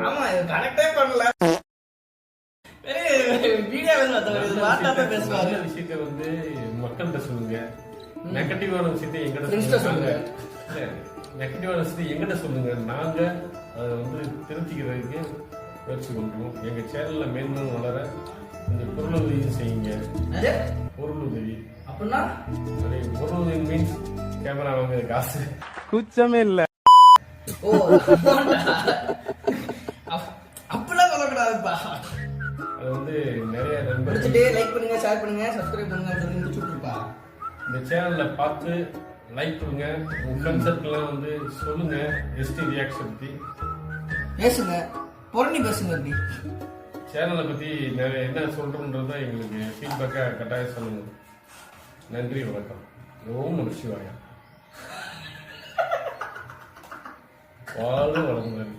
ஆமா இது கனெக்டே பண்ணல. விஷயத்த வந்து மக்கள்கிட்ட சொல்லுங்க, நெகட்டிவான விஷயத்தை எங்கிட்ட சொல்லுங்க. நெகட்டிவான விஷயத்தை எங்கிட்ட சொல்லுங்க, நாங்க அதை வந்து திருத்திக்கிறதுக்கு முயற்சி பண்றோம். எங்க சேனல்ல மேன்மேலும் வளர கொஞ்சம் பொருள் உதவி செய்யுங்க. பொருள் உதவி அப்படின்னா பொருள் உதவி மீன்ஸ் கேமரா வாங்குற காசு குச்சமே இல்ல. ஓ அப்படிலாம் சொல்லக்கூடாதுப்பா. அது வந்து நிறைய நண்பர்கள் லைக் பண்ணுங்க, ஷேர் பண்ணுங்க, சப்ஸ்கிரைப் பண்ணுங்க அப்படின்னு முடிச்சு விட்டுருப்பா. இந்த சேனல்ல பார்த்து லைக் பண்ணுங்க, உங்க ஃப்ரெண்ட்ஸ் சர்க்கிள்லாம் வந்து சொல்லுங்க. எஸ்டி ரியாக்ஷன் பத்தி பேசுங்க, புரணி பேசுங்க. அப்படி சேனலை பத்தி நிறைய என்ன சொல்றோன்றத எங்களுக்கு ஃபீட்பேக்கா கட்டாயம் சொல்லுங்க. நன்றி, வணக்கம். ஓம் நம சிவாயா. வாழ்க வளமுடன்.